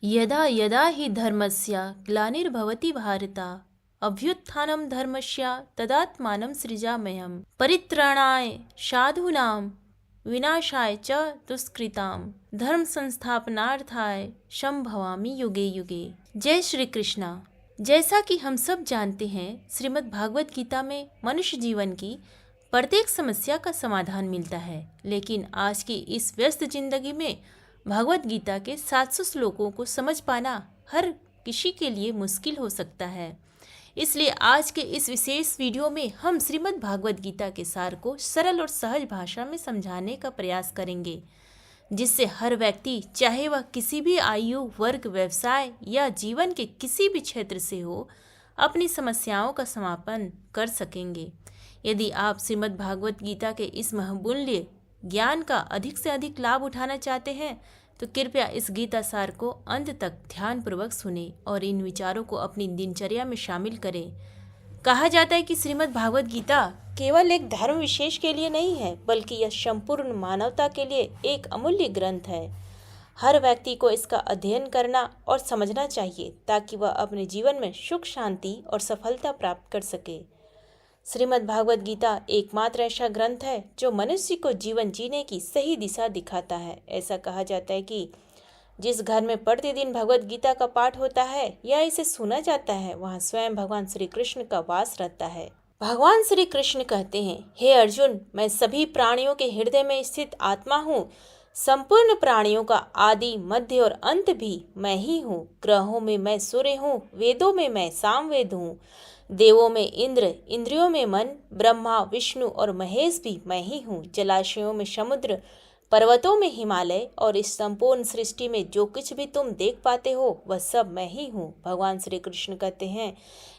यदा यदा हि धर्मस्य ग्लानिर्भवति भारत अभ्युत्थानं धर्मस्य तदात्मानं सृजाम्यहं परित्राणाय साधूनां विनाशाय च दुष्कृतां धर्म संस्थापनार्थाय संभवामि युगे युगे। जय श्री कृष्णा। जैसा कि हम सब जानते हैं, श्रीमद् भागवत गीता में मनुष्य जीवन की प्रत्येक समस्या का समाधान मिलता है, लेकिन आज की इस व्यस्त जिंदगी में भागवत गीता के 700 श्लोकों को समझ पाना हर किसी के लिए मुश्किल हो सकता है। इसलिए आज के इस विशेष वीडियो में हम श्रीमद् भागवत गीता के सार को सरल और सहज भाषा में समझाने का प्रयास करेंगे, जिससे हर व्यक्ति, चाहे वह किसी भी आयु, वर्ग, व्यवसाय या जीवन के किसी भी क्षेत्र से हो, अपनी समस्याओं का समापन कर सकेंगे। यदि आप श्रीमद् भागवत गीता के इस बहुमूल्य ज्ञान का अधिक से अधिक लाभ उठाना चाहते हैं, तो कृपया इस गीता सार को अंत तक ध्यानपूर्वक सुनें और इन विचारों को अपनी दिनचर्या में शामिल करें। कहा जाता है कि श्रीमद् भागवत गीता केवल एक धर्म विशेष के लिए नहीं है, बल्कि यह संपूर्ण मानवता के लिए एक अमूल्य ग्रंथ है। हर व्यक्ति को इसका अध्ययन करना और समझना चाहिए, ताकि वह अपने जीवन में सुख, शांति और सफलता प्राप्त कर सके। श्रीमद् भागवत गीता एकमात्र ऐसा ग्रंथ है जो मनुष्य को जीवन जीने की सही दिशा दिखाता है। ऐसा कहा जाता है कि जिस घर में प्रतिदिन भगवत गीता का पाठ होता है या इसे सुना जाता है, वहाँ स्वयं भगवान श्री कृष्ण का वास रहता है। भगवान श्री कृष्ण कहते हैं, हे अर्जुन, मैं सभी प्राणियों के हृदय में स्थित आत्मा हूँ। संपूर्ण प्राणियों का आदि, मध्य और अंत भी मैं ही हूँ। ग्रहों में मैं सूर्य हूँ, वेदों में मैं सामवेद हूँ, देवों में इंद्र, इंद्रियों में मन, ब्रह्मा, विष्णु और महेश भी मैं ही हूँ। जलाशयों में समुद्र, पर्वतों में हिमालय और इस संपूर्ण सृष्टि में जो कुछ भी तुम देख पाते हो, वह सब मैं ही हूँ। भगवान श्री कृष्ण कहते हैं,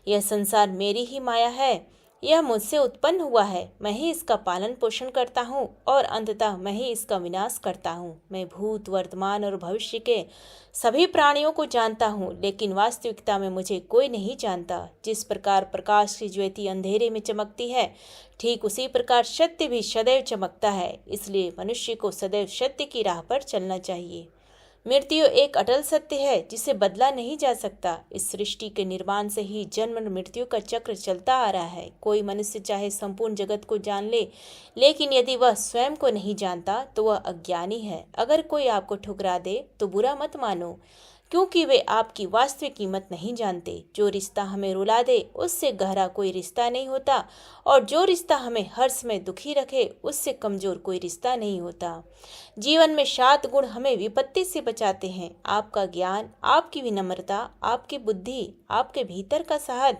यह संसार मेरी ही माया है, यह मुझसे उत्पन्न हुआ है। मैं ही इसका पालन पोषण करता हूँ और अंततः मैं ही इसका विनाश करता हूँ। मैं भूत, वर्तमान और भविष्य के सभी प्राणियों को जानता हूँ, लेकिन वास्तविकता में मुझे कोई नहीं जानता। जिस प्रकार प्रकाश की ज्योति अंधेरे में चमकती है, ठीक उसी प्रकार सत्य भी सदैव चमकता है। इसलिए मनुष्य को सदैव सत्य की राह पर चलना चाहिए। मृत्यु एक अटल सत्य है जिसे बदला नहीं जा सकता। इस सृष्टि के निर्माण से ही जन्म और मृत्यु का चक्र चलता आ रहा है। कोई मनुष्य चाहे संपूर्ण जगत को जान ले, लेकिन यदि वह स्वयं को नहीं जानता तो वह अज्ञानी है। अगर कोई आपको ठुकरा दे तो बुरा मत मानो, क्योंकि वे आपकी वास्तविक कीमत नहीं जानते। जो रिश्ता हमें रुला दे, उससे गहरा कोई रिश्ता नहीं होता, और जो रिश्ता हमें हर समय दुखी रखे, उससे कमजोर कोई रिश्ता नहीं होता। जीवन में 7 गुण हमें विपत्ति से बचाते हैं। आपका ज्ञान, आपकी विनम्रता, आपकी बुद्धि, आपके भीतर का साहस,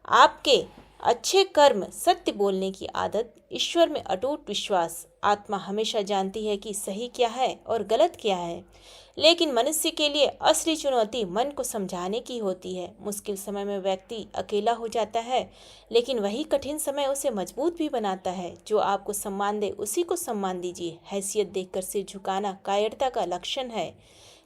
आपके अच्छे कर्म, सत्य बोलने की आदत, ईश्वर में अटूट विश्वास। आत्मा हमेशा जानती है कि सही क्या है और गलत क्या है, लेकिन मनुष्य के लिए असली चुनौती मन को समझाने की होती है। मुश्किल समय में व्यक्ति अकेला हो जाता है, लेकिन वही कठिन समय उसे मजबूत भी बनाता है। जो आपको सम्मान दे, उसी को सम्मान दीजिए। हैसियत देखकर सिर झुकाना कायरता का लक्षण है।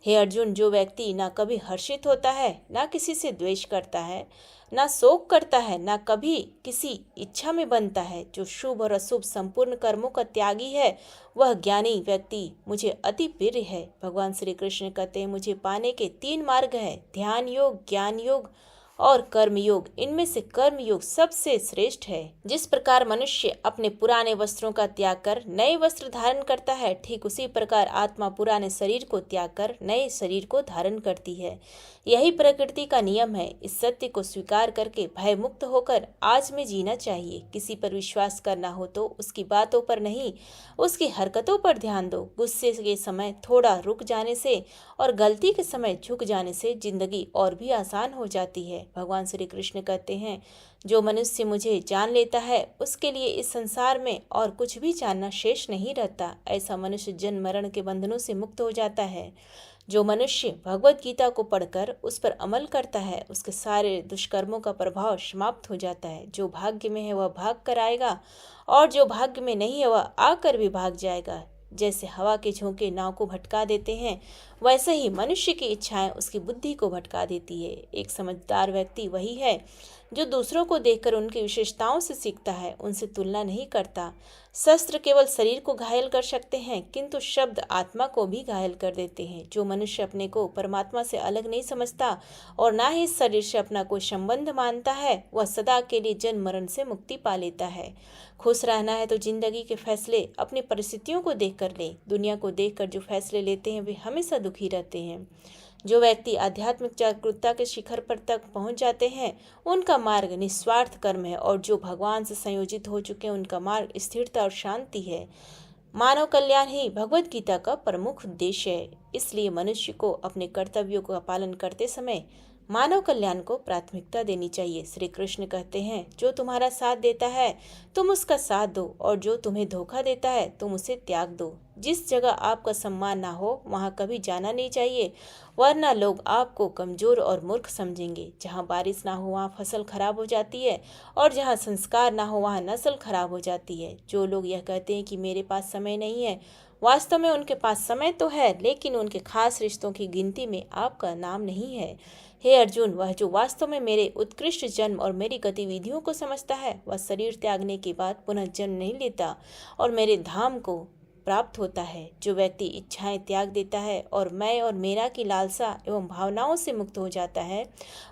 हे अर्जुन, जो व्यक्ति ना कभी हर्षित होता है, ना किसी से द्वेष करता है, ना शोक करता है, ना कभी किसी इच्छा में बनता है, जो शुभ और अशुभ संपूर्ण कर्मों का त्यागी है, वह ज्ञानी व्यक्ति मुझे अति प्रिय है। भगवान श्री कृष्ण कहते हैं, मुझे पाने के 3 मार्ग हैं, ध्यान योग, ज्ञान योग और कर्म योग। इनमें से कर्म योग सबसे श्रेष्ठ है। जिस प्रकार मनुष्य अपने पुराने वस्त्रों का त्याग कर नए वस्त्र धारण करता है, ठीक उसी प्रकार आत्मा पुराने शरीर को त्याग कर नए शरीर को धारण करती है। यही प्रकृति का नियम है। इस सत्य को स्वीकार करके भय मुक्त होकर आज में जीना चाहिए। किसी पर विश्वास करना हो तो उसकी बातों पर नहीं, उसकी हरकतों पर ध्यान दो। गुस्से के समय थोड़ा रुक जाने से और गलती के समय झुक जाने से जिंदगी और भी आसान हो जाती है। भगवान श्री कृष्ण कहते हैं, जो मनुष्य मुझे जान लेता है, उसके लिए इस संसार में और कुछ भी जानना शेष नहीं रहता। ऐसा मनुष्य जन्म मरण के बंधनों से मुक्त हो जाता है। जो मनुष्य भगवत गीता को पढ़कर उस पर अमल करता है, उसके सारे दुष्कर्मों का प्रभाव समाप्त हो जाता है। जो भाग्य में है वह भाग कर आएगा, और जो भाग्य में नहीं है वह आकर भी भाग जाएगा। जैसे हवा के झोंके नाव को भटका देते हैं, वैसे ही मनुष्य की इच्छाएं उसकी बुद्धि को भटका देती है। एक समझदार व्यक्ति वही है जो दूसरों को देखकर उनकी विशेषताओं से सीखता है, उनसे तुलना नहीं करता। शस्त्र केवल शरीर को घायल कर सकते हैं, किंतु शब्द आत्मा को भी घायल कर देते हैं। जो मनुष्य अपने को परमात्मा से अलग नहीं समझता और ना ही इस शरीर से अपना कोई संबंध मानता है, वह सदा के लिए जन्म मरण से मुक्ति पा लेता है। खुश रहना है तो जिंदगी के फैसले अपनी परिस्थितियों को देखकर ले। दुनिया को देखकर जो फैसले लेते हैं वे हमेशा दुखी रहते हैं। जो व्यक्ति आध्यात्मिक जागरूकता के शिखर पर तक पहुंच जाते हैं, उनका मार्ग निस्वार्थ कर्म है, और जो भगवान से संयोजित हो चुके हैं उनका मार्ग स्थिरता और शांति है। मानव कल्याण ही भगवत गीता का प्रमुख उद्देश्य है। इसलिए मनुष्य को अपने कर्तव्यों का पालन करते समय मानव कल्याण को प्राथमिकता देनी चाहिए। श्री कृष्ण कहते हैं, जो तुम्हारा साथ देता है तुम उसका साथ दो, और जो तुम्हें धोखा देता है तुम उसे त्याग दो। जिस जगह आपका सम्मान ना हो वहाँ कभी जाना नहीं चाहिए, वरना लोग आपको कमजोर और मूर्ख समझेंगे। जहाँ बारिश ना हो वहाँ फसल खराब हो जाती है, और जहाँ संस्कार ना हो वहाँ नस्ल खराब हो जाती है। जो लोग यह कहते हैं कि मेरे पास समय नहीं है, वास्तव में उनके पास समय तो है, लेकिन उनके खास रिश्तों की गिनती में आपका नाम नहीं है। हे अर्जुन, वह जो वास्तव में मेरे उत्कृष्ट जन्म और मेरी गतिविधियों को समझता है, वह शरीर त्यागने के बाद पुनः जन्म नहीं लेता और मेरे धाम को प्राप्त होता है। जो व्यक्ति इच्छाएं त्याग देता है और मैं और मेरा की लालसा एवं भावनाओं से मुक्त हो जाता है,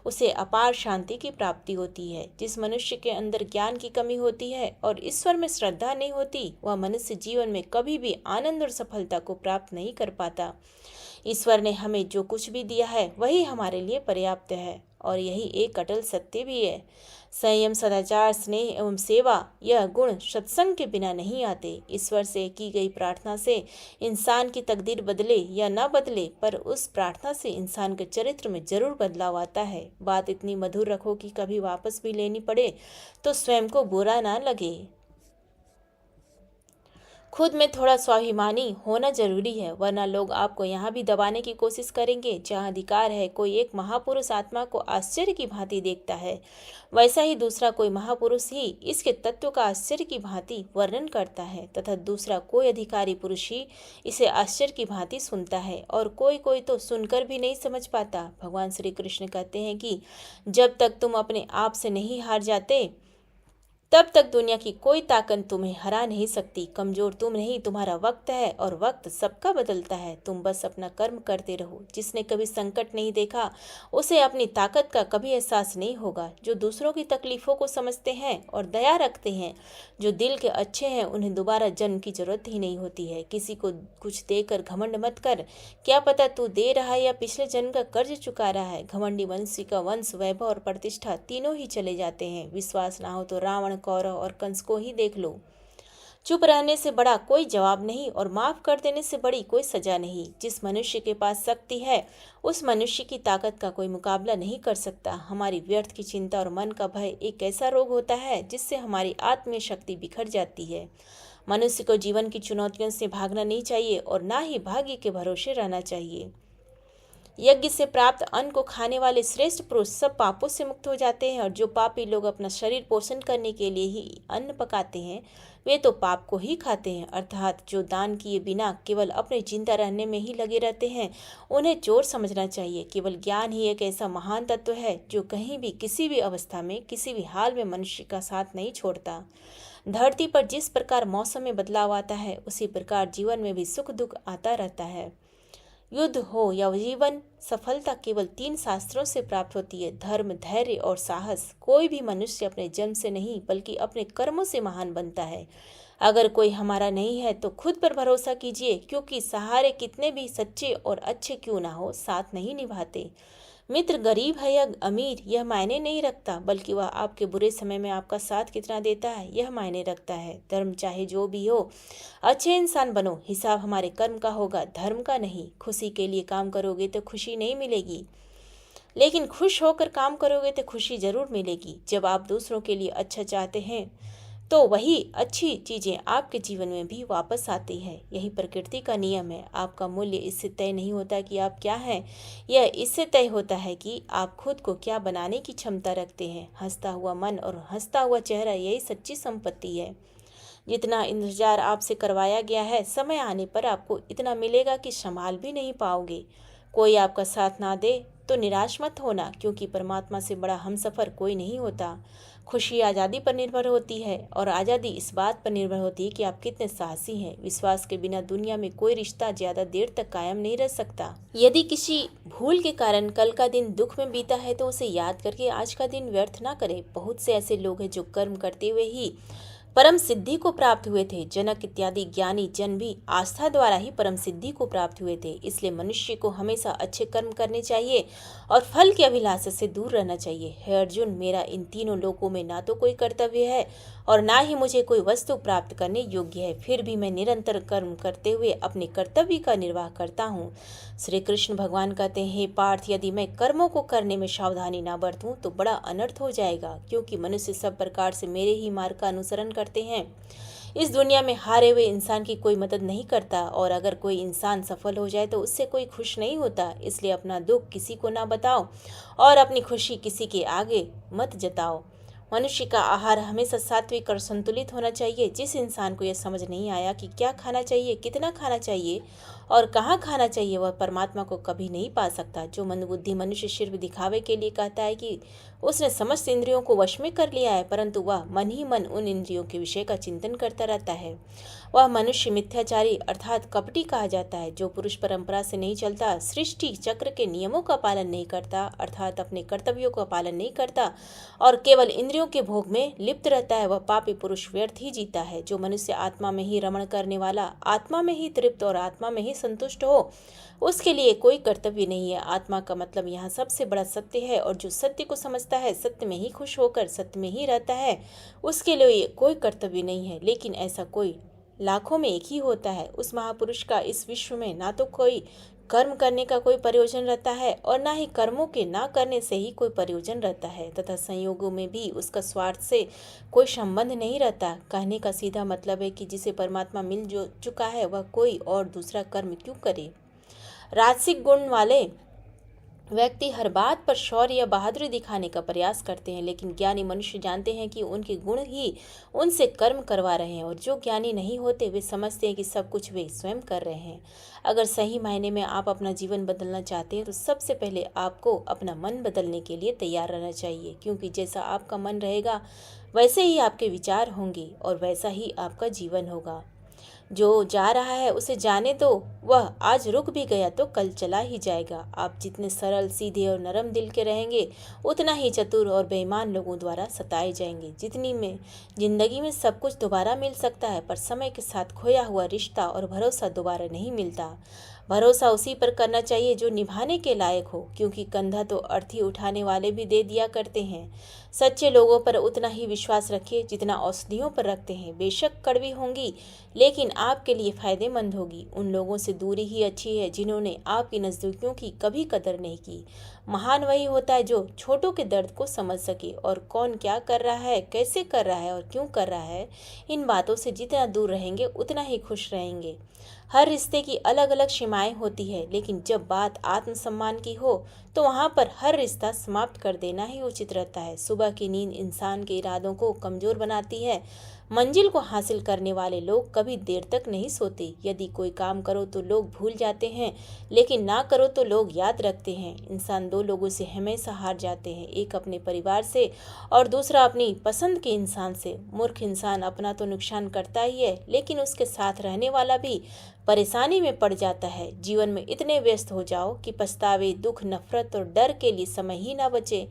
उसे अपार शांति की प्राप्ति होती है। जिस मनुष्य के अंदर ज्ञान की कमी होती है और ईश्वर में श्रद्धा नहीं होती, वह मनुष्य जीवन में कभी भी आनंद और सफलता को प्राप्त नहीं कर पाता। ईश्वर ने हमें जो कुछ भी दिया है वही हमारे लिए पर्याप्त है, और यही एक अटल सत्य भी है। संयम, सदाचार, स्नेह एवं सेवा, यह गुण सत्संग के बिना नहीं आते। ईश्वर से की गई प्रार्थना से इंसान की तकदीर बदले या न बदले, पर उस प्रार्थना से इंसान के चरित्र में जरूर बदलाव आता है। बात इतनी मधुर रखो कि कभी वापस भी लेनी पड़े तो स्वयं को बुरा ना लगे। खुद में थोड़ा स्वाभिमानी होना जरूरी है, वरना लोग आपको यहाँ भी दबाने की कोशिश करेंगे। जहाँ अधिकार है, कोई एक महापुरुष आत्मा को आश्चर्य की भांति देखता है, वैसा ही दूसरा कोई महापुरुष ही इसके तत्व का आश्चर्य की भांति वर्णन करता है, तथा दूसरा कोई अधिकारी पुरुष ही इसे आश्चर्य की भांति सुनता है, और कोई कोई तो सुनकर भी नहीं समझ पाता। भगवान श्री कृष्ण कहते हैं कि जब तक तुम अपने आप से नहीं हार जाते, तब तक दुनिया की कोई ताकत तुम्हें हरा नहीं सकती। कमजोर तुम नहीं, तुम्हारा वक्त है, और वक्त सबका बदलता है। तुम बस अपना कर्म करते रहो। जिसने कभी संकट नहीं देखा, उसे अपनी ताकत का कभी एहसास नहीं होगा। जो दूसरों की तकलीफों को समझते हैं और दया रखते हैं, जो दिल के अच्छे हैं, उन्हें दोबारा जन्म की जरूरत ही नहीं होती है। किसी को कुछ देकर घमंड मत कर, क्या पता तू दे रहा है या पिछले जन्म का कर्ज चुका रहा है। घमंडी मनुष्य का वंश, वैभव और प्रतिष्ठा तीनों ही चले जाते हैं। विश्वास ना हो तो रावण, कौरव और कंस को ही देख लो। चुप रहने से बड़ा कोई जवाब नहीं, और माफ कर देने से बड़ी कोई सजा नहीं। जिस मनुष्य के पास शक्ति है, उस मनुष्य की ताकत का कोई मुकाबला नहीं कर सकता। हमारी व्यर्थ की चिंता और मन का भय एक ऐसा रोग होता है जिससे हमारी आत्मीय शक्ति बिखर जाती है। मनुष्य को जीवन की चुनौतियों से भागना नहीं चाहिए, और ना ही भाग्य के भरोसे रहना चाहिए। यज्ञ से प्राप्त अन्न को खाने वाले श्रेष्ठ पुरुष सब पापों से मुक्त हो जाते हैं, और जो पापी लोग अपना शरीर पोषण करने के लिए ही अन्न पकाते हैं, वे तो पाप को ही खाते हैं। अर्थात जो दान किए बिना केवल अपने जिंदा रहने में ही लगे रहते हैं, उन्हें चोर समझना चाहिए। केवल ज्ञान ही एक ऐसा महान तत्व है जो कहीं भी, किसी भी अवस्था में, किसी भी हाल में मनुष्य का साथ नहीं छोड़ता। धरती पर जिस प्रकार मौसम में बदलाव आता है, उसी प्रकार जीवन में भी सुख दुख आता रहता है। युद्ध हो या जीवन, सफलता केवल 3 शास्त्रों से प्राप्त होती है: धर्म, धैर्य और साहस। कोई भी मनुष्य अपने जन्म से नहीं बल्कि अपने कर्मों से महान बनता है। अगर कोई हमारा नहीं है तो खुद पर भरोसा कीजिए, क्योंकि सहारे कितने भी सच्चे और अच्छे क्यों ना हो, साथ नहीं निभाते। मित्र गरीब है या अमीर, यह मायने नहीं रखता, बल्कि वह आपके बुरे समय में आपका साथ कितना देता है, यह मायने रखता है। धर्म चाहे जो भी हो, अच्छे इंसान बनो। हिसाब हमारे कर्म का होगा, धर्म का नहीं। खुशी के लिए काम करोगे तो खुशी नहीं मिलेगी, लेकिन खुश होकर काम करोगे तो खुशी जरूर मिलेगी। जब आप दूसरों के लिए अच्छा चाहते हैं तो वही अच्छी चीज़ें आपके जीवन में भी वापस आती हैं। यही प्रकृति का नियम है। आपका मूल्य इससे तय नहीं होता कि आप क्या हैं, यह इससे तय होता है कि आप खुद को क्या बनाने की क्षमता रखते हैं। हंसता हुआ मन और हंसता हुआ चेहरा, यही सच्ची संपत्ति है। जितना इंतजार आपसे करवाया गया है, समय आने पर आपको इतना मिलेगा कि संभाल भी नहीं पाओगे। कोई आपका साथ ना दे तो निराश मत होना, क्योंकि परमात्मा से बड़ा हमसफर कोई नहीं होता। खुशी आज़ादी पर निर्भर होती है, और आज़ादी इस बात पर निर्भर होती है कि आप कितने साहसी हैं। विश्वास के बिना दुनिया में कोई रिश्ता ज़्यादा देर तक कायम नहीं रह सकता। यदि किसी भूल के कारण कल का दिन दुख में बीता है तो उसे याद करके आज का दिन व्यर्थ ना करें। बहुत से ऐसे लोग हैं जो कर्म करते हुए ही परम सिद्धि को प्राप्त हुए थे। जनक इत्यादि ज्ञानी जन भी आस्था द्वारा ही परम सिद्धि को प्राप्त हुए थे। इसलिए मनुष्य को हमेशा अच्छे कर्म करने चाहिए और फल की अभिलाषा से दूर रहना चाहिए। हे अर्जुन, मेरा इन तीनों लोकों में ना तो कोई कर्तव्य है और ना ही मुझे कोई वस्तु प्राप्त करने योग्य है, फिर भी मैं निरंतर कर्म करते हुए अपने कर्तव्य का निर्वाह करता हूँ। श्री कृष्ण भगवान कहते हैं, हे पार्थ, यदि मैं कर्मों को करने में सावधानी ना बरतूं तो बड़ा अनर्थ हो जाएगा, क्योंकि मनुष्य सब प्रकार से मेरे ही मार्ग का अनुसरण करते हैं। इस दुनिया में हारे हुए इंसान की कोई मदद नहीं करता, और अगर कोई इंसान सफल हो जाए तो उससे कोई खुश नहीं होता। इसलिए अपना दुख किसी को ना बताओ और अपनी खुशी किसी के आगे मत जताओ। मनुष्य का आहार हमेशा सात्विक और संतुलित होना चाहिए। जिस इंसान को यह समझ नहीं आया कि क्या खाना चाहिए, कितना खाना चाहिए और कहाँ खाना चाहिए, वह परमात्मा को कभी नहीं पा सकता। जो मंदबुद्धि मनुष्य सिर्फ दिखावे के लिए कहता है कि उसने समस्त इंद्रियों को वश में कर लिया है, परंतु वह मन ही मन उन इंद्रियों के विषय का चिंतन करता रहता है, वह मनुष्य मिथ्याचारी अर्थात कपटी कहा जाता है। जो पुरुष परंपरा से नहीं चलता, सृष्टि चक्र के नियमों का पालन नहीं करता अर्थात अपने कर्तव्यों का पालन नहीं करता और केवल इंद्रियों के भोग में लिप्त रहता है, वह पापी पुरुष व्यर्थ ही जीता है। जो मनुष्य आत्मा में ही रमण करने वाला, आत्मा में ही तृप्त और आत्मा में ही संतुष्ट हो, उसके लिए कोई कर्तव्य नहीं है। आत्मा का मतलब यहाँ सबसे बड़ा सत्य है, और जो सत्य को समझता है, सत्य में ही खुश होकर सत्य में ही रहता है, उसके लिए कोई कर्तव्य नहीं है। लेकिन ऐसा कोई लाखों में एक ही होता है। उस महापुरुष का इस विश्व में ना तो कोई कर्म करने का कोई प्रयोजन रहता है और ना ही कर्मों के ना करने से ही कोई प्रयोजन रहता है, तथा संयोगों में भी उसका स्वार्थ से कोई संबंध नहीं रहता। कहने का सीधा मतलब है कि जिसे परमात्मा मिल जो चुका है, वह कोई और दूसरा कर्म क्यों करे। राजसिक गुण वाले व्यक्ति हर बात पर शौर्य या बहादुरी दिखाने का प्रयास करते हैं, लेकिन ज्ञानी मनुष्य जानते हैं कि उनके गुण ही उनसे कर्म करवा रहे हैं, और जो ज्ञानी नहीं होते वे समझते हैं कि सब कुछ वे स्वयं कर रहे हैं। अगर सही मायने में आप अपना जीवन बदलना चाहते हैं तो सबसे पहले आपको अपना मन बदलने के लिए तैयार रहना चाहिए, क्योंकि जैसा आपका मन रहेगा वैसे ही आपके विचार होंगे और वैसा ही आपका जीवन होगा। जो जा रहा है उसे जाने दो, वह आज रुक भी गया तो कल चला ही जाएगा। आप जितने सरल, सीधे और नरम दिल के रहेंगे, उतना ही चतुर और बेईमान लोगों द्वारा सताए जाएंगे। जिंदगी में सब कुछ दोबारा मिल सकता है, पर समय के साथ खोया हुआ रिश्ता और भरोसा दोबारा नहीं मिलता। भरोसा उसी पर करना चाहिए जो निभाने के लायक हो, क्योंकि कंधा तो अर्थी उठाने वाले भी दे दिया करते हैं। सच्चे लोगों पर उतना ही विश्वास रखिए जितना औषधियों पर रखते हैं। बेशक कड़वी होंगी, लेकिन आपके लिए फायदेमंद होगी। उन लोगों से दूरी ही अच्छी है जिन्होंने आपकी नज़दीकियों की कभी कदर नहीं की। महान वही होता है जो छोटों के दर्द को समझ सके, और कौन क्या कर रहा है, कैसे कर रहा है और क्यों कर रहा है, इन बातों से जितना दूर रहेंगे उतना ही खुश रहेंगे। हर रिश्ते की अलग अलग सीमाएं होती है, लेकिन जब बात आत्मसम्मान की हो तो वहाँ पर हर रिश्ता समाप्त कर देना ही उचित रहता है। सुबह की नींद इंसान के इरादों को कमज़ोर बनाती है। मंजिल को हासिल करने वाले लोग कभी देर तक नहीं सोते। यदि कोई काम करो तो लोग भूल जाते हैं, लेकिन ना करो तो लोग याद रखते हैं। इंसान दो लोगों से हमेशा हार जाते हैं, एक अपने परिवार से और दूसरा अपनी पसंद के इंसान से। मूर्ख इंसान अपना तो नुकसान करता ही है, लेकिन उसके साथ रहने वाला भी परेशानी में पड़ जाता है। जीवन में इतने व्यस्त हो जाओ कि पछतावे, दुख, नफरत और डर के लिए समय ही ना बचे।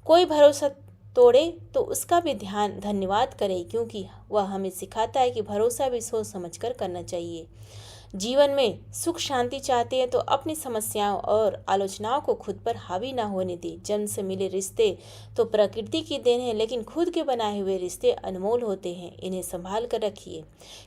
कोई भरोसा तोड़े तो उसका भी धन्यवाद करे, क्योंकि वह हमें सिखाता है कि भरोसा भी सोच समझकर करना चाहिए। जीवन में सुख शांति चाहते हैं तो अपनी समस्याओं और आलोचनाओं को खुद पर हावी ना होने दें। जन्म से मिले रिश्ते तो प्रकृति की देन है, लेकिन खुद के बनाए हुए रिश्ते अनमोल होते हैं, इन्हें संभाल कर रखिए।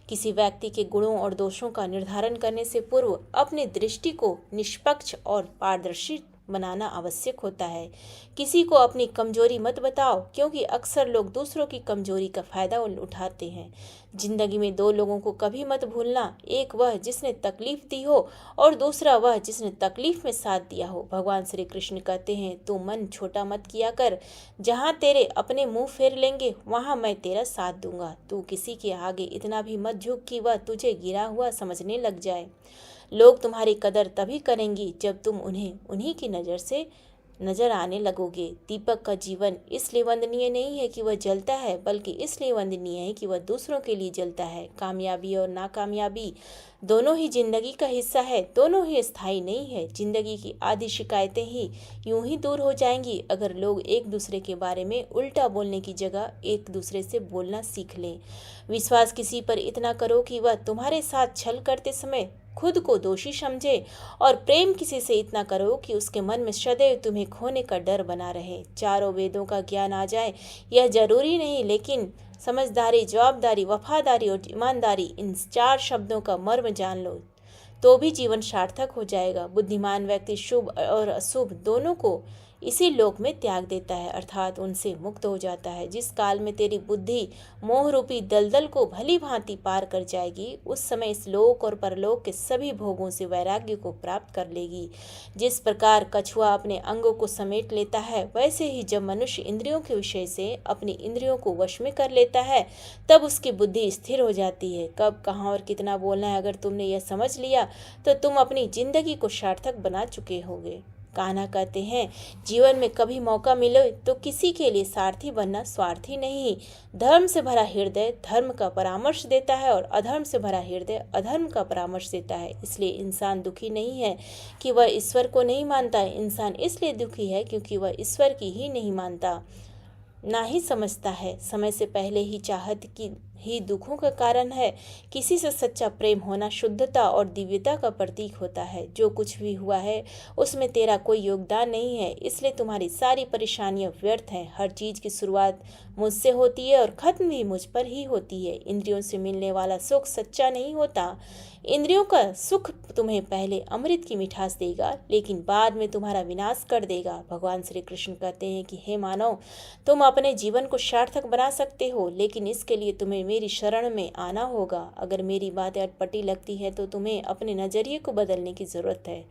किसी व्यक्ति के गुणों और दोषों का निर्धारण करने से पूर्व अपनी दृष्टि को निष्पक्ष और पारदर्शी बनाना आवश्यक होता है। किसी को अपनी कमजोरी मत बताओ, क्योंकि अक्सर लोग दूसरों की कमजोरी का फायदा उठाते हैं। जिंदगी में दो लोगों को कभी मत भूलना, एक वह जिसने तकलीफ दी हो और दूसरा वह जिसने तकलीफ में साथ दिया हो। भगवान श्री कृष्ण कहते हैं, तू मन छोटा मत किया कर, जहाँ तेरे अपने मुंह फेर लेंगे वहाँ मैं तेरा साथ दूंगा। तू किसी के आगे इतना भी मत झुक कि वह तुझे गिरा हुआ समझने लग जाए। लोग तुम्हारी कदर तभी करेंगी जब तुम उन्हें उन्हीं की नज़र से नजर आने लगोगे। दीपक का जीवन इसलिए वंदनीय नहीं है कि वह जलता है, बल्कि इसलिए वंदनीय है कि वह दूसरों के लिए जलता है। कामयाबी और नाकामयाबी दोनों ही जिंदगी का हिस्सा है, दोनों ही स्थायी नहीं है। जिंदगी की आधी शिकायतें ही यूं ही दूर हो जाएंगी अगर लोग एक दूसरे के बारे में उल्टा बोलने की जगह एक दूसरे से बोलना सीख लें। विश्वास किसी पर इतना करो कि वह तुम्हारे साथ छल करते समय खुद को दोषी समझे, और प्रेम किसी से इतना करो कि उसके मन में सदैव तुम्हें खोने का डर बना रहे। चारों वेदों का ज्ञान आ जाए यह जरूरी नहीं, लेकिन समझदारी, जवाबदारी, वफादारी और ईमानदारी, इन 4 शब्दों का मर्म जान लो तो भी जीवन सार्थक हो जाएगा। बुद्धिमान व्यक्ति शुभ और अशुभ दोनों को इसी लोक में त्याग देता है, अर्थात उनसे मुक्त हो जाता है। जिस काल में तेरी बुद्धि मोह रूपी दलदल को भली भांति पार कर जाएगी, उस समय इस लोक और परलोक के सभी भोगों से वैराग्य को प्राप्त कर लेगी। जिस प्रकार कछुआ अपने अंगों को समेट लेता है, वैसे ही जब मनुष्य इंद्रियों के विषय से अपनी इंद्रियों को वश में कर लेता है, तब उसकी बुद्धि स्थिर हो जाती है। कब, कहाँ और कितना बोलना है, अगर तुमने यह समझ लिया तो तुम अपनी जिंदगी को सार्थक बना चुके होगे। कान्हा कहते हैं, जीवन में कभी मौका मिले तो किसी के लिए सारथी बनना स्वार्थी नहीं। धर्म से भरा हृदय धर्म का परामर्श देता है और अधर्म से भरा हृदय अधर्म का परामर्श देता है। इसलिए इंसान दुखी नहीं है कि वह ईश्वर को नहीं मानता, इंसान इसलिए दुखी है क्योंकि वह ईश्वर की ही नहीं मानता, ना ही समझता है। समय से पहले ही चाहत की ही दुखों का कारण है। किसी से सच्चा प्रेम होना शुद्धता और दिव्यता का प्रतीक होता है। जो कुछ भी हुआ है उसमें तेरा कोई योगदान नहीं है, इसलिए तुम्हारी सारी परेशानियां व्यर्थ हैं। हर चीज की शुरुआत मुझसे होती है और खत्म भी मुझ पर ही होती है। इंद्रियों से मिलने वाला सुख सच्चा नहीं होता। इंद्रियों का सुख तुम्हें पहले अमृत की मिठास देगा, लेकिन बाद में तुम्हारा विनाश कर देगा। भगवान श्री कृष्ण कहते हैं कि हे मानव, तुम अपने जीवन को सार्थक बना सकते हो, लेकिन इसके लिए तुम्हें मेरी शरण में आना होगा। अगर मेरी बातें अटपटी लगती है तो तुम्हें अपने नजरिए को बदलने की जरूरत है।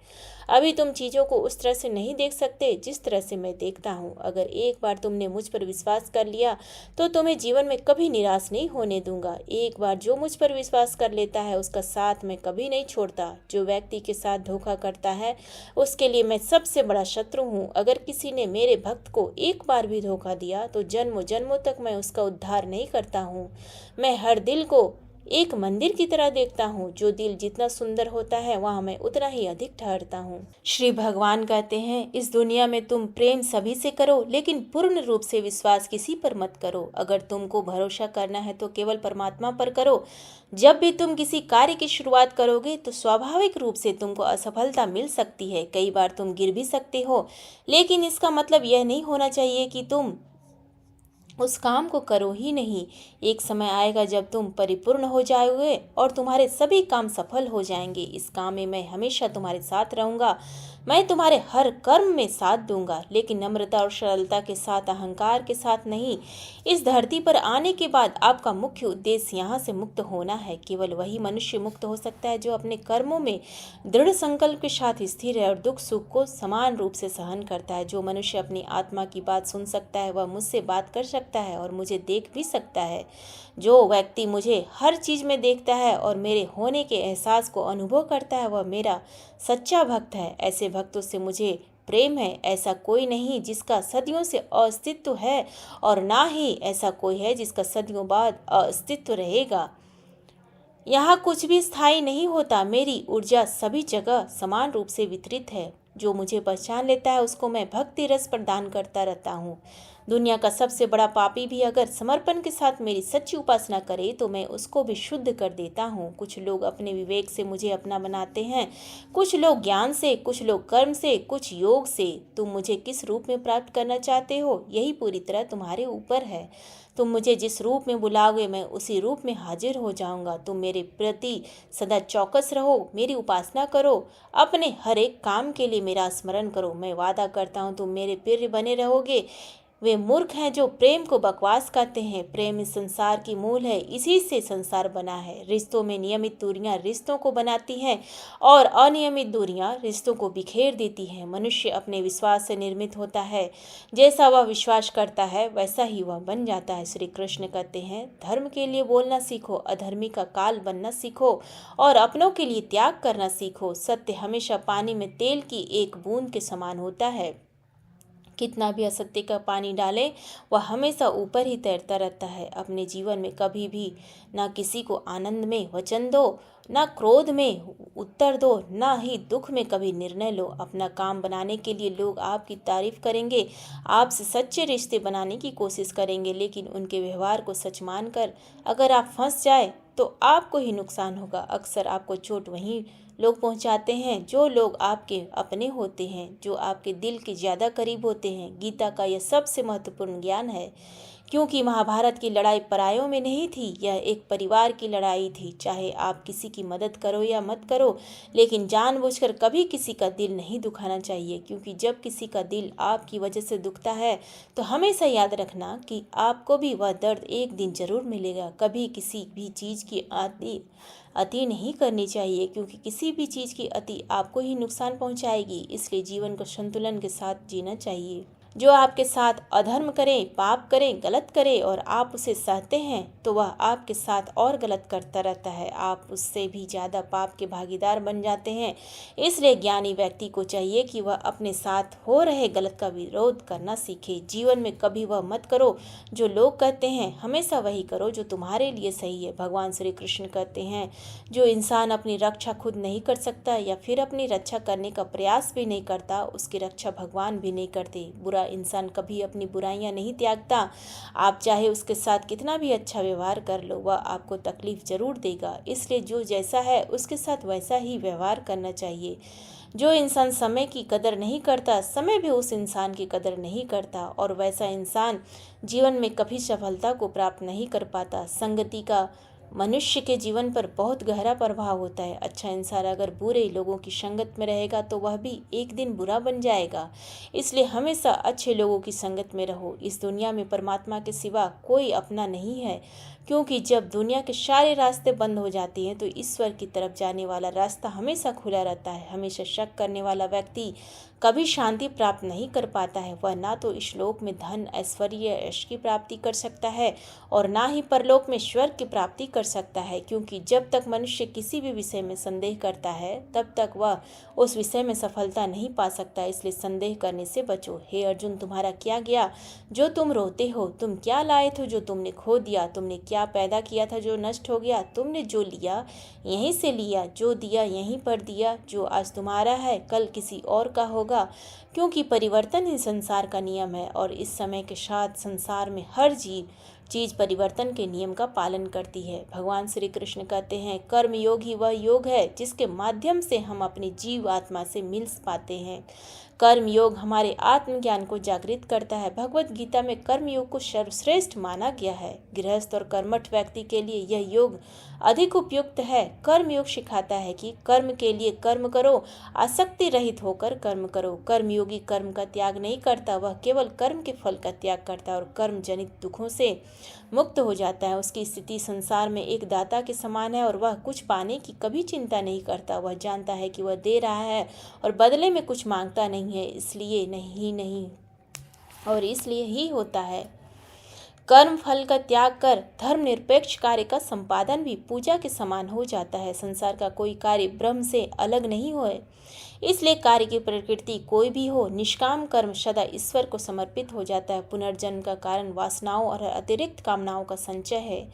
अभी तुम चीजों को उस तरह से नहीं देख सकते जिस तरह से मैं देखता हूँ। अगर एक बार तुमने मुझ पर विश्वास कर लिया तो तुम्हें जीवन में कभी निराश नहीं होने दूंगा। एक बार जो मुझ पर विश्वास कर लेता है उसका साथ मैं कभी नहीं छोड़ता। जो व्यक्ति के साथ धोखा करता है उसके लिए मैं सबसे बड़ा शत्रु हूँ। अगर किसी ने मेरे भक्त को एक बार भी धोखा दिया तो जन्मों जन्मों तक मैं उसका उद्धार नहीं करता हूँ। मैं हर दिल को एक मंदिर की तरह देखता हूँ। जो दिल जितना सुंदर होता है वहाँ मैं उतना ही अधिक ठहरता हूँ। श्री भगवान कहते हैं, इस दुनिया में तुम प्रेम सभी से करो, लेकिन पूर्ण रूप से विश्वास किसी पर मत करो। अगर तुमको भरोसा करना है तो केवल परमात्मा पर करो। जब भी तुम किसी कार्य की शुरुआत करोगे तो स्वाभाविक रूप से तुमको असफलता मिल सकती है। कई बार तुम गिर भी सकते हो, लेकिन इसका मतलब यह नहीं होना चाहिए कि तुम उस काम को करो ही नहीं। एक समय आएगा जब तुम परिपूर्ण हो जाओगे और तुम्हारे सभी काम सफल हो जाएंगे। इस काम में मैं हमेशा तुम्हारे साथ रहूंगा। मैं तुम्हारे हर कर्म में साथ दूंगा, लेकिन नम्रता और सरलता के साथ, अहंकार के साथ नहीं। इस धरती पर आने के बाद आपका मुख्य उद्देश्य यहाँ से मुक्त होना है। केवल वही मनुष्य मुक्त हो सकता है जो अपने कर्मों में दृढ़ संकल्प के साथ स्थिर है और दुख सुख को समान रूप से सहन करता है। जो मनुष्य अपनी आत्मा की बात सुन सकता है वह मुझसे बात कर सकता है और मुझे देख भी सकता है। जो व्यक्ति मुझे हर चीज में देखता है और मेरे होने के एहसास को अनुभव करता है वह मेरा सच्चा भक्त है। ऐसे भक्तों से मुझे प्रेम है। ऐसा कोई नहीं जिसका सदियों से अस्तित्व है, और ना ही ऐसा कोई है जिसका सदियों बाद अस्तित्व रहेगा। यहाँ कुछ भी स्थायी नहीं होता। मेरी ऊर्जा सभी जगह समान रूप से वितरित है। जो मुझे पहचान लेता है उसको मैं भक्ति रस प्रदान करता रहता हूँ। दुनिया का सबसे बड़ा पापी भी अगर समर्पण के साथ मेरी सच्ची उपासना करे तो मैं उसको भी शुद्ध कर देता हूँ। कुछ लोग अपने विवेक से मुझे अपना बनाते हैं, कुछ लोग ज्ञान से, कुछ लोग कर्म से, कुछ योग से। तुम मुझे किस रूप में प्राप्त करना चाहते हो, यही पूरी तरह तुम्हारे ऊपर है। तुम मुझे जिस रूप में बुलाओगे मैं उसी रूप में हाजिर हो जाऊंगा। तुम मेरे प्रति सदा चौकस रहो, मेरी उपासना करो, अपने हर एक काम के लिए मेरा स्मरण करो। मैं वादा करता हूँ तुम मेरे प्रिय बने रहोगे। वे मूर्ख हैं जो प्रेम को बकवास कहते हैं। प्रेम इस संसार की मूल है, इसी से संसार बना है। रिश्तों में नियमित दूरियां रिश्तों को बनाती हैं और अनियमित दूरियां रिश्तों को बिखेर देती हैं। मनुष्य अपने विश्वास से निर्मित होता है, जैसा वह विश्वास करता है वैसा ही वह बन जाता है। श्री कृष्ण कहते हैं, धर्म के लिए बोलना सीखो, अधर्मी का काल बनना सीखो और अपनों के लिए त्याग करना सीखो। सत्य हमेशा पानी में तेल की एक बूंद के समान होता है। कितना भी असत्य का पानी डाले वह हमेशा ऊपर ही तैरता रहता है। अपने जीवन में कभी भी ना किसी को आनंद में वचन दो, ना क्रोध में उत्तर दो, ना ही दुख में कभी निर्णय लो। अपना काम बनाने के लिए लोग आपकी तारीफ करेंगे, आपसे सच्चे रिश्ते बनाने की कोशिश करेंगे, लेकिन उनके व्यवहार को सच मानकर अगर आप फंस जाए तो आपको ही नुकसान होगा। अक्सर आपको चोट वहीं लोग पहुंचाते हैं जो लोग आपके अपने होते हैं, जो आपके दिल के ज़्यादा करीब होते हैं। गीता का यह सबसे महत्वपूर्ण ज्ञान है, क्योंकि महाभारत की लड़ाई परायों में नहीं थी, यह एक परिवार की लड़ाई थी। चाहे आप किसी की मदद करो या मत करो, लेकिन जानबूझकर कभी किसी का दिल नहीं दुखाना चाहिए, क्योंकि जब किसी का दिल आपकी वजह से दुखता है तो हमेशा याद रखना कि आपको भी वह दर्द एक दिन जरूर मिलेगा। कभी किसी भी चीज़ की अति नहीं करनी चाहिए, क्योंकि किसी भी चीज़ की अति आपको ही नुकसान पहुंचाएगी। इसलिए जीवन को संतुलन के साथ जीना चाहिए। जो आपके साथ अधर्म करे, पाप करे, गलत करे और आप उसे सहते हैं तो वह आपके साथ और गलत करता रहता है। आप उससे भी ज़्यादा पाप के भागीदार बन जाते हैं। इसलिए ज्ञानी व्यक्ति को चाहिए कि वह अपने साथ हो रहे गलत का विरोध करना सीखे। जीवन में कभी वह मत करो जो लोग कहते हैं, हमेशा वही करो जो तुम्हारे लिए सही है। भगवान श्री कृष्ण कहते हैं, जो इंसान अपनी रक्षा खुद नहीं कर सकता या फिर अपनी रक्षा करने का प्रयास भी नहीं करता, उसकी रक्षा भगवान भी नहीं करते। बुरा इंसान कभी अपनी बुराइयां नहीं त्यागता। आप चाहे उसके साथ कितना भी अच्छा व्यवहार कर लो, वह आपको तकलीफ जरूर देगा। इसलिए जो जैसा है उसके साथ वैसा ही व्यवहार करना चाहिए। जो इंसान समय की कदर नहीं करता, समय भी उस इंसान की कदर नहीं करता और वैसा इंसान जीवन में कभी सफलता को प्राप्त नहीं कर पाता। संगति का मनुष्य के जीवन पर बहुत गहरा प्रभाव होता है। अच्छा इंसान अगर बुरे लोगों की संगत में रहेगा तो वह भी एक दिन बुरा बन जाएगा। इसलिए हमेशा अच्छे लोगों की संगत में रहो। इस दुनिया में परमात्मा के सिवा कोई अपना नहीं है, क्योंकि जब दुनिया के सारे रास्ते बंद हो जाते हैं तो ईश्वर की तरफ जाने वाला रास्ता हमेशा खुला रहता है। हमेशा शक करने वाला व्यक्ति कभी शांति प्राप्त नहीं कर पाता है। वह ना तो इस लोक में धन, ऐश्वर्य, यश की प्राप्ति कर सकता है और ना ही परलोक में स्वर्ग की प्राप्ति कर सकता है, क्योंकि जब तक मनुष्य किसी भी विषय में संदेह करता है तब तक वह उस विषय में सफलता नहीं पा सकता। इसलिए संदेह करने से बचो। हे अर्जुन, तुम्हारा क्या गया जो तुम रोते हो? तुम क्या लाए थे जो तुमने खो दिया? तुमने क्या पैदा किया था जो नष्ट हो गया? तुमने जो लिया यहीं से लिया, जो दिया यहीं पर दिया। जो आज तुम्हारा है कल किसी और का होगा, क्योंकि परिवर्तन ही संसार का नियम है और इस समय के साथ संसार में हर चीज परिवर्तन के नियम का पालन करती है। भगवान श्री कृष्ण कहते हैं, कर्म योग ही वह योग है जिसके माध्यम से हम अपनी जीव आत्मा से मिल पाते हैं। कर्म योग हमारे आत्मज्ञान को जागृत करता है। भगवत गीता में कर्म योग को सर्वश्रेष्ठ माना गया है। गृहस्थ और कर्मठ व्यक्ति के लिए यह योग अधिक उपयुक्त है। कर्म योग सिखाता है कि कर्म के लिए कर्म करो, आसक्ति रहित होकर कर्म करो। कर्मयोगी कर्म का त्याग नहीं करता, वह केवल कर्म के फल का त्याग करता है और कर्म जनित दुखों से मुक्त हो जाता है। उसकी स्थिति संसार में एक दाता के समान है और वह कुछ पाने की कभी चिंता नहीं करता। वह जानता है कि वह दे रहा है और बदले में कुछ मांगता नहीं है, इसलिए इसलिए ही होता है। कर्म फल का त्याग कर धर्मनिरपेक्ष कार्य का संपादन भी पूजा के समान हो जाता है। संसार का कोई कार्य ब्रह्म से अलग नहीं होए, इसलिए कार्य की प्रकृति कोई भी हो, निष्काम कर्म सदा ईश्वर को समर्पित हो जाता है। पुनर्जन्म का कारण वासनाओं और अतिरिक्त कामनाओं का संचय है।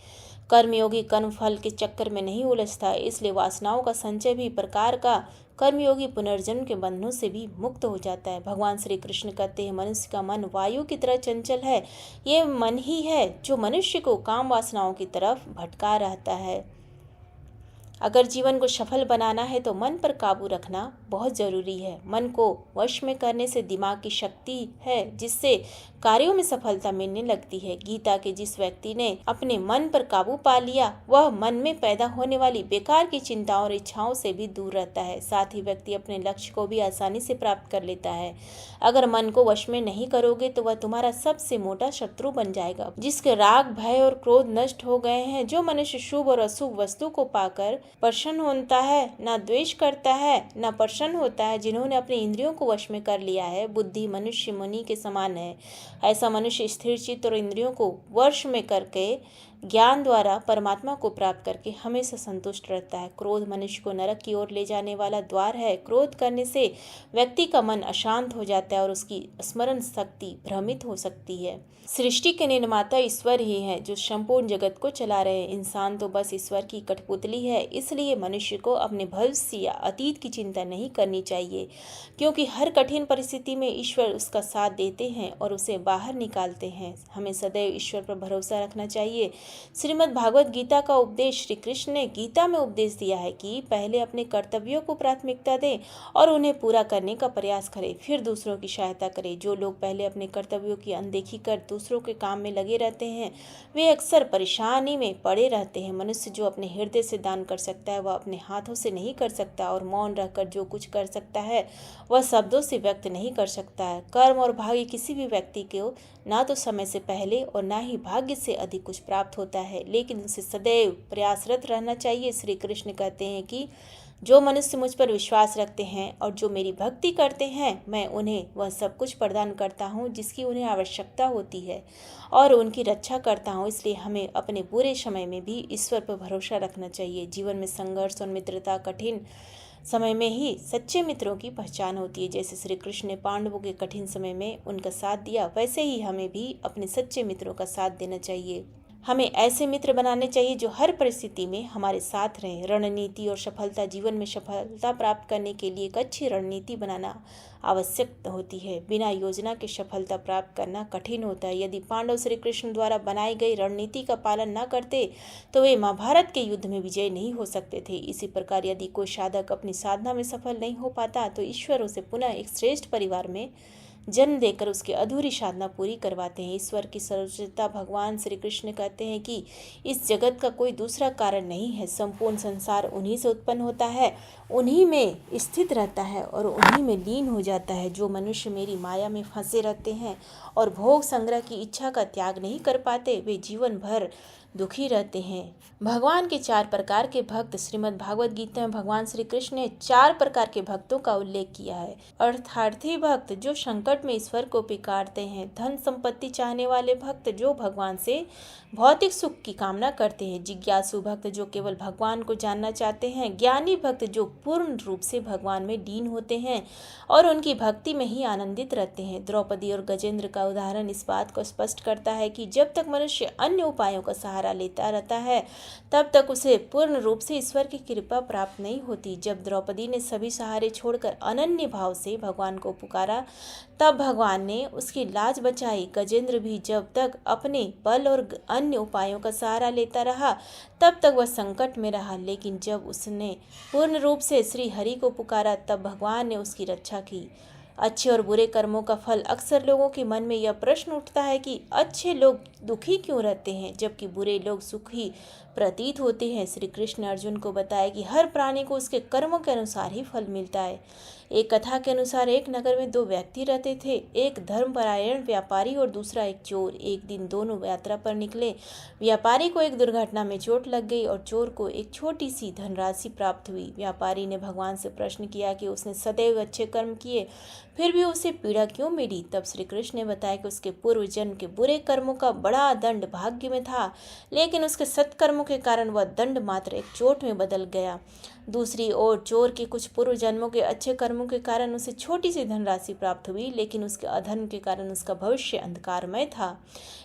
कर्मयोगी कर्म फल के चक्कर में नहीं उलझता है, इसलिए वासनाओं का संचय भी प्रकार का कर्मयोगी पुनर्जन्म के बंधनों से भी मुक्त हो जाता है। भगवान श्री कृष्ण कहते हैं, मनुष्य का मन वायु की तरह चंचल है। ये मन ही है जो मनुष्य को काम वासनाओं की तरफ भटका रहता है। अगर जीवन को सफल बनाना है तो मन पर काबू रखना बहुत जरूरी है। मन को वश में करने से दिमाग की शक्ति है जिससे कार्यों में सफलता मिलने लगती है। गीता के जिस व्यक्ति ने अपने मन पर काबू पा लिया वह मन में पैदा होने वाली बेकार की चिंताओं और इच्छाओं से भी दूर रहता है। साथ ही व्यक्ति अपने लक्ष्य को भी आसानी से प्राप्त कर लेता है। अगर मन को वश में नहीं करोगे तो वह तुम्हारा सबसे मोटा शत्रु बन जाएगा। जिसके राग भय और क्रोध नष्ट हो गए हैं, जो मनुष्य शुभ और अशुभ वस्तु को पाकर प्रसन्न होता है, ना द्वेष करता है, ना प्रसन्न होता है, जिन्होंने अपने इंद्रियों को वश में कर लिया है, बुद्धि मनुष्य मुनि के समान है। ऐसा मनुष्य स्थिर चित्त और इंद्रियों को वश में करके ज्ञान द्वारा परमात्मा को प्राप्त करके हमेशा संतुष्ट रहता है। क्रोध मनुष्य को नरक की ओर ले जाने वाला द्वार है। क्रोध करने से व्यक्ति का मन अशांत हो जाता है और उसकी स्मरण शक्ति भ्रमित हो सकती है। सृष्टि के निर्माता ईश्वर ही है जो संपूर्ण जगत को चला रहे हैं। इंसान तो बस ईश्वर की कठपुतली है। इसलिए मनुष्य को अपने भविष्य या अतीत की चिंता नहीं करनी चाहिए, क्योंकि हर कठिन परिस्थिति में ईश्वर उसका साथ देते हैं और उसे बाहर निकालते हैं। हमें सदैव ईश्वर पर भरोसा रखना चाहिए। श्रीमद् भागवत गीता का उपदेश श्री कृष्ण ने गीता में उपदेश दिया है कि पहले अपने कर्तव्यों को प्राथमिकता दें और उन्हें पूरा करने का प्रयास करें, फिर दूसरों की सहायता करें। जो लोग पहले अपने कर्तव्यों की अनदेखी कर दूसरों के काम में लगे रहते हैं वे अक्सर परेशानी में पड़े रहते हैं। मनुष्य जो अपने हृदय से दान कर सकता है वह अपने हाथों से नहीं कर सकता, और मौन रहकर जो कुछ कर सकता है वह शब्दों से व्यक्त नहीं कर सकता है। कर्म और भाग्य किसी भी व्यक्ति को ना तो समय से पहले और ना ही भाग्य से अधिक कुछ प्राप्त होता है, लेकिन उसे सदैव प्रयासरत रहना चाहिए। श्री कृष्ण कहते हैं कि जो मनुष्य मुझ पर विश्वास रखते हैं और जो मेरी भक्ति करते हैं मैं उन्हें वह सब कुछ प्रदान करता हूँ जिसकी उन्हें आवश्यकता होती है और उनकी रक्षा करता हूँ। इसलिए हमें अपने बुरे समय में भी ईश्वर पर भरोसा रखना चाहिए। जीवन में संघर्ष और मित्रता कठिन समय में ही सच्चे मित्रों की पहचान होती है। जैसे श्री कृष्ण ने पांडवों के कठिन समय में उनका साथ दिया, वैसे ही हमें भी अपने सच्चे मित्रों का साथ देना चाहिए। हमें ऐसे मित्र बनाने चाहिए जो हर परिस्थिति में हमारे साथ रहें। रणनीति और सफलता जीवन में सफलता प्राप्त करने के लिए एक अच्छी रणनीति बनाना आवश्यक होती है। बिना योजना के सफलता प्राप्त करना कठिन होता है। यदि पांडव श्री कृष्ण द्वारा बनाई गई रणनीति का पालन न करते तो वे महाभारत के युद्ध में विजय नहीं हो सकते थे। इसी प्रकार यदि कोई साधक अपनी साधना में सफल नहीं हो पाता तो ईश्वर उसे पुनः एक श्रेष्ठ परिवार में जन्म देकर उसकी अधूरी साधना पूरी करवाते हैं। ईश्वर की सर्वोच्चता भगवान श्री कृष्ण कहते हैं कि इस जगत का कोई दूसरा कारण नहीं है। संपूर्ण संसार उन्हीं से उत्पन्न होता है, उन्हीं में स्थित रहता है और उन्हीं में लीन हो जाता है। जो मनुष्य मेरी माया में फंसे रहते हैं और भोग संग्रह की इच्छा का त्याग नहीं कर पाते वे जीवन भर दुखी रहते हैं। भगवान के 4 प्रकार के भक्त श्रीमद् भागवत गीता में भगवान श्री कृष्ण ने 4 प्रकार के भक्तों का उल्लेख किया है। अर्थार्थी भक्त जो संकट में ईश्वर को पुकारते हैं, धन संपत्ति चाहने वाले भक्त जो भगवान से भौतिक सुख की कामना करते हैं, जिज्ञासु भक्त जो केवल भगवान को जानना चाहते हैं, ज्ञानी भक्त जो पूर्ण रूप से भगवान में लीन होते हैं और उनकी भक्ति में ही आनंदित रहते हैं। द्रौपदी और गजेंद्र का उदाहरण इस बात को स्पष्ट करता है कि जब तक मनुष्य अन्य उपायों का सहारा लेता रहता है तब तक उसे पूर्ण रूप से ईश्वर की कृपा प्राप्त नहीं होती। जब द्रौपदी ने सभी सहारे छोड़कर अनन्य भाव से भगवान को पुकारा तब भगवान ने उसकी लाज बचाई। गजेंद्र भी जब तक अपने बल और अन्य उपायों का सहारा लेता रहा तब तक वह संकट में रहा, लेकिन जब उसने पूर्ण रूप से श्री हरि को पुकारा तब भगवान ने उसकी रक्षा की। अच्छे और बुरे कर्मों का फल अक्सर लोगों के मन में यह प्रश्न उठता है कि अच्छे लोग दुखी क्यों रहते हैं जबकि बुरे लोग सुखी प्रतीत होते हैं। श्री कृष्ण अर्जुन को बताया कि हर प्राणी को उसके कर्मों के अनुसार ही फल मिलता है। एक कथा के अनुसार एक नगर में 2 व्यक्ति रहते थे, एक धर्मपरायण व्यापारी और दूसरा एक चोर। एक दिन दोनों यात्रा पर निकले। व्यापारी को एक दुर्घटना में चोट लग गई और चोर को एक छोटी सी धनराशि प्राप्त हुई। व्यापारी ने भगवान से प्रश्न किया कि उसने सदैव अच्छे कर्म किए फिर भी उसे पीड़ा क्यों मिली। तब श्री कृष्ण ने बताया कि उसके पूर्व जन्म के बुरे कर्मों का बड़ा दंड भाग्य में था, लेकिन उसके सत्कर्मों के कारण वह दंड मात्र एक चोट में बदल गया। दूसरी ओर चोर के कुछ पूर्व जन्मों के अच्छे कर्मों के कारण उसे छोटी सी धनराशि प्राप्त हुई, लेकिन उसके अधर्म के कारण उसका भविष्य अंधकारमय था।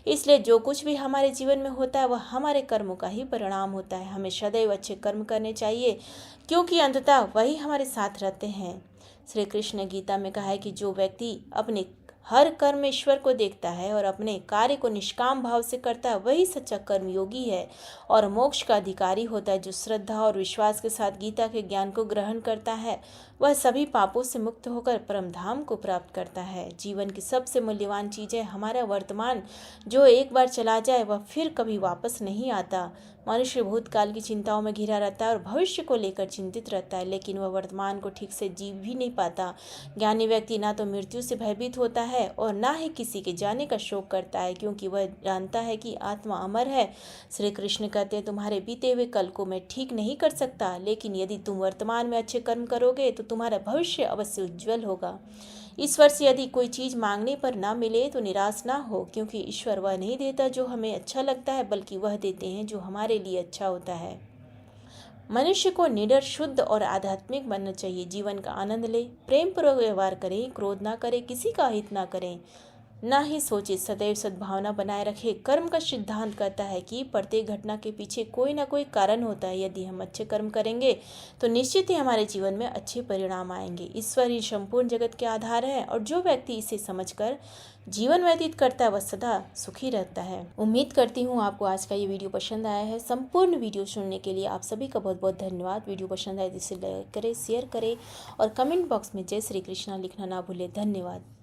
इसलिए जो कुछ भी हमारे जीवन में होता है वह हमारे कर्मों का ही परिणाम होता है। हमें सदैव अच्छे कर्म करने चाहिए, क्योंकि अंततः वही हमारे साथ रहते हैं। श्री कृष्ण ने गीता में कहा है कि जो व्यक्ति अपने हर कर्म में ईश्वर को देखता है और अपने कार्य को निष्काम भाव से करता है, वही सच्चा कर्मयोगी है और मोक्ष का अधिकारी होता है। जो श्रद्धा और विश्वास के साथ गीता के ज्ञान को ग्रहण करता है, वह सभी पापों से मुक्त होकर परम धाम को प्राप्त करता है। जीवन की सबसे मूल्यवान चीज़ है हमारा वर्तमान, जो एक बार चला जाए वह फिर कभी वापस नहीं आता। मनुष्य भूतकाल की चिंताओं में घिरा रहता है और भविष्य को लेकर चिंतित रहता है, लेकिन वह वर्तमान को ठीक से जी भी नहीं पाता। ज्ञानी व्यक्ति ना तो मृत्यु से भयभीत होता है और ना ही किसी के जाने का शोक करता है, क्योंकि वह जानता है कि आत्मा अमर है। श्री कृष्ण कहते हैं, तुम्हारे बीते हुए कल को मैं ठीक नहीं कर सकता, लेकिन यदि तुम वर्तमान में अच्छे कर्म करोगे तो तुम्हारा भविष्य अवश्य उज्जवल होगा। ईश्वर से यदि कोई चीज़ मांगने पर ना मिले तो निराश ना हो, क्योंकि ईश्वर वह नहीं देता जो हमें अच्छा लगता है, बल्कि वह देते हैं जो हमारे लिए अच्छा होता है। मनुष्य को निडर, शुद्ध और आध्यात्मिक बनना चाहिए। जीवन का आनंद ले, प्रेम पूर्वक व्यवहार करें, क्रोध ना करें, किसी का हित ना करें, ना ही सोचे, सदैव सद्भावना बनाए रखे। कर्म का सिद्धांत कहता है कि प्रत्येक घटना के पीछे कोई ना कोई कारण होता है। यदि हम अच्छे कर्म करेंगे तो निश्चित ही हमारे जीवन में अच्छे परिणाम आएंगे। ईश्वर ही संपूर्ण जगत के आधार है और जो व्यक्ति इसे समझकर जीवन व्यतीत करता है वह सदा सुखी रहता है। उम्मीद करती हूँ आपको आज का ये वीडियो पसंद आया है। संपूर्ण वीडियो सुनने के लिए आप सभी का बहुत बहुत धन्यवाद। वीडियो पसंद आए तो इसे लाइक करें, शेयर करें और कमेंट बॉक्स में जय श्री कृष्णा लिखना ना भूलें। धन्यवाद।